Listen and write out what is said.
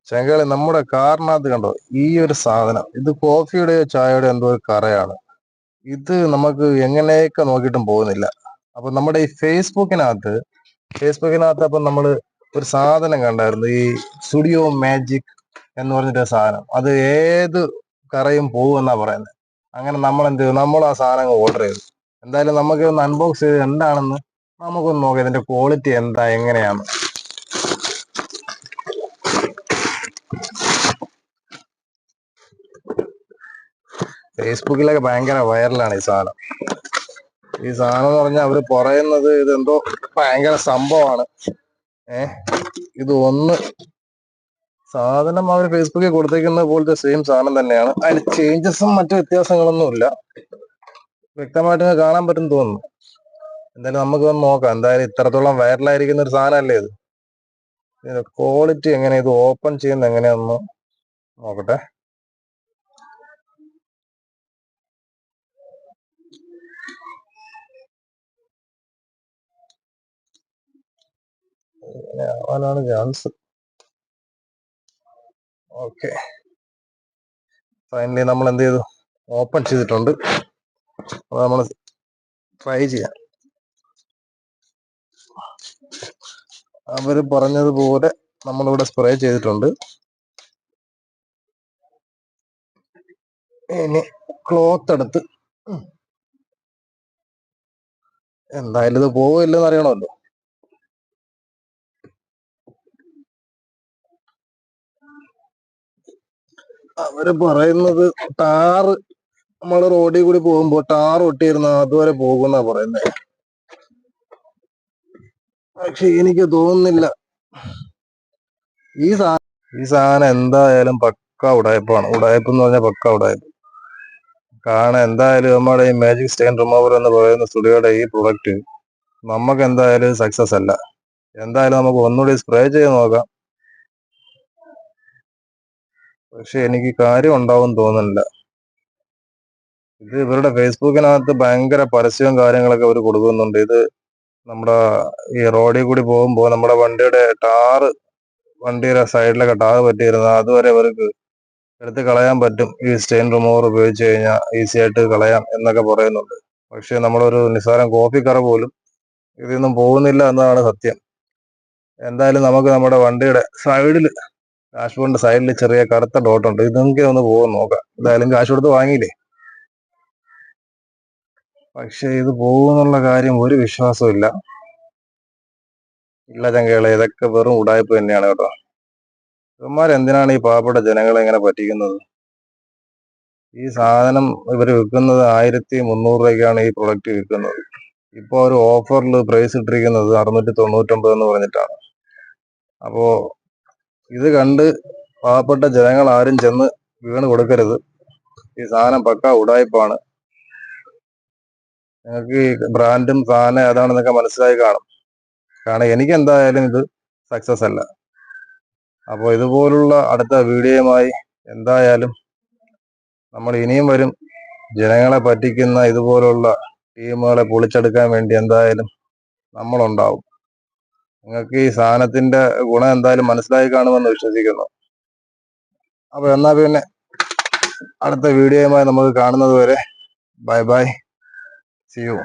ചെങ്കളി നമ്മുടെ കാറിനകത്ത് കണ്ടോ ഈ ഒരു സാധനം, ഇത് കോഫിയുടെയോ ചായയുടെയോ എന്തോ ഒരു കറയാണ്. ഇത് നമുക്ക് എങ്ങനെയൊക്കെ നോക്കിയിട്ടും പോകുന്നില്ല. അപ്പൊ നമ്മുടെ ഈ ഫേസ്ബുക്കിനകത്ത് അപ്പൊ നമ്മള് ഒരു സാധനം കണ്ടായിരുന്നു, ഈ സ്റ്റുഡിയോ മാജിക് എന്ന് പറഞ്ഞിട്ട് സാധനം. അത് ഏത് കറയും പോകുമെന്നാ പറയുന്നത്. അങ്ങനെ നമ്മൾ എന്ത് ചെയ്തു, നമ്മൾ ആ സാധനം ഓർഡർ ചെയ്തു. എന്തായാലും നമുക്ക് ഒന്ന് അൺബോക്സ് ചെയ്ത് എന്താണെന്ന് നമുക്കൊന്ന് നോക്കാം, ഇതിന്റെ ക്വാളിറ്റി എന്താ എങ്ങനെയാണ്. ഫേസ്ബുക്കിലൊക്കെ ഭയങ്കര വൈറലാണ് ഈ സാധനം. എന്ന് പറഞ്ഞാൽ അവര് പറയുന്നത് ഇതെന്തോ ഭയങ്കര സംഭവമാണ്. ഇത് ഒന്ന് സാധനം അവർ ഫേസ്ബുക്കിൽ കൊടുത്തേക്കുന്ന പോലത്തെ സെയിം സാധനം തന്നെയാണ്. അതിന് ചേഞ്ചസും മറ്റു വ്യത്യാസങ്ങളൊന്നും ഇല്ല, വ്യക്തമായിട്ട് കാണാൻ പറ്റും തോന്നുന്നു. എന്തായാലും നമുക്ക് ഒന്ന് നോക്കാം. എന്തായാലും ഇത്രത്തോളം വൈറലായിരിക്കുന്ന ഒരു സാധനമല്ലേ ഇത്. ഇതിന്റെ ക്വാളിറ്റി എങ്ങനെ, ഇത് ഓപ്പൺ ചെയ്യുന്ന എങ്ങനെയാന്ന് നോക്കട്ടെ. ആവാനാണ് ചാൻസ്. ഓക്കെ, ഫൈനലി നമ്മൾ എന്ത് ചെയ്തു, ഓപ്പൺ ചെയ്തിട്ടുണ്ട്. അപ്പൊ നമ്മൾ ട്രൈ ചെയ്യാം. അവര് പറഞ്ഞതുപോലെ നമ്മളിവിടെ സ്പ്രേ ചെയ്തിട്ടുണ്ട്. ഇനി ക്ലോത്ത് എടുത്ത് എന്തായാലും ഇത് പോവില്ലെന്ന് അറിയണമല്ലോ. അവര് പറയുന്നത് ടാറ്, നമ്മള് റോഡിൽ കൂടി പോകുമ്പോ ടാർ ഒട്ടിയിരുന്ന അതുവരെ പോകുന്നാ പറയുന്നത്. പക്ഷെ എനിക്ക് തോന്നുന്നില്ല. ഈ സാധനം എന്തായാലും പക്ക ഉടായ്പാണ്. ഉടായ്പ എന്ന് പറഞ്ഞാൽ പക്ക ഉടായ്പ. കാരണം എന്തായാലും നമ്മുടെ ഈ മാജിക് സ്റ്റെയിൻ റിമൂവർ എന്ന് പറയുന്ന സ്റ്റുഡിയോയുടെ ഈ പ്രൊഡക്റ്റ് നമുക്ക് എന്തായാലും സക്സസ് അല്ല. എന്തായാലും നമുക്ക് ഒന്നുകൂടി സ്പ്രേ ചെയ്ത് നോക്കാം. പക്ഷെ എനിക്ക് കാര്യം ഉണ്ടാവും തോന്നുന്നില്ല. ഇത് ഇവരുടെ ഫേസ്ബുക്കിനകത്ത് ഭയങ്കര പരസ്യവും കാര്യങ്ങളൊക്കെ അവർ കൊടുക്കുന്നുണ്ട്. ഇത് നമ്മുടെ ഈ റോഡിൽ കൂടി പോകുമ്പോൾ നമ്മുടെ വണ്ടിയുടെ സൈഡിലൊക്കെ ടാറ് പറ്റിയിരുന്ന അതുവരെ അവർക്ക് എടുത്ത് കളയാൻ പറ്റും. ഈ സ്റ്റെയിൻ റിമൂവർ ഉപയോഗിച്ച് കഴിഞ്ഞാൽ ഈസി ആയിട്ട് കളയാം എന്നൊക്കെ പറയുന്നുണ്ട്. പക്ഷെ നമ്മളൊരു നിസ്സാരം കോഫി കറ പോലും ഇതൊന്നും പോകുന്നില്ല എന്നതാണ് സത്യം. എന്തായാലും നമുക്ക് നമ്മുടെ വണ്ടിയുടെ ഡാഷ്ബോർഡിന്റെ സൈഡിൽ ചെറിയ കറുത്ത ഡോട്ടുണ്ട്. ഇതെങ്കിലും ഒന്ന് പോകും നോക്കാം. എന്തായാലും കാശ് കൊടുത്ത് വാങ്ങിയില്ലേ. പക്ഷെ ഇത് പോകുന്നുള്ള കാര്യം ഒരു വിശ്വാസവും ഇല്ല ചങ്കകളെ. ഇതൊക്കെ വെറും ഉടായ്പ തന്നെയാണ് കേട്ടോ. ഇവന്മാരെന്തിനാണ് ഈ പാവപ്പെട്ട ജനങ്ങളെ ഇങ്ങനെ പറ്റിക്കുന്നത്? ഈ സാധനം ഇവര് വിൽക്കുന്നത് 1300 രൂപയ്ക്കാണ് ഈ പ്രൊഡക്റ്റ് വിൽക്കുന്നത്. ഇപ്പൊ ഒരു ഓഫറിൽ പ്രൈസ് ഇട്ടിരിക്കുന്നത് 699 എന്ന് പറഞ്ഞിട്ടാണ്. അപ്പോ ഇത് കണ്ട് പാവപ്പെട്ട ജനങ്ങൾ ആരും ചെന്ന് വീണ് കൊടുക്കരുത്. ഈ സാധനം പക്ക ഉടായ്പാണ്. നിങ്ങൾക്ക് ഈ ബ്രാൻഡും സാധനം ഏതാണെന്നൊക്കെ മനസ്സിലായി കാണും. കാരണം എനിക്ക് എന്തായാലും ഇത് സക്സസ് അല്ല. അപ്പോൾ ഇതുപോലുള്ള അടുത്ത വീഡിയോയുമായി എന്തായാലും നമ്മൾ ഇനിയും വരും. ജനങ്ങളെ പറ്റിക്കുന്ന ഇതുപോലുള്ള ടീമുകളെ പൊളിച്ചെടുക്കാൻ വേണ്ടി എന്തായാലും നമ്മളുണ്ടാവും. നിങ്ങൾക്ക് ഈ സാധനത്തിന്റെ ഗുണം എന്തായാലും മനസ്സിലായി കാണുമെന്ന് വിശ്വസിക്കുന്നു. അപ്പൊ എന്നാ പിന്നെ അടുത്ത വീഡിയോയുമായി നമുക്ക് കാണുന്നത് വരെ ബൈ ബൈ, സി യു.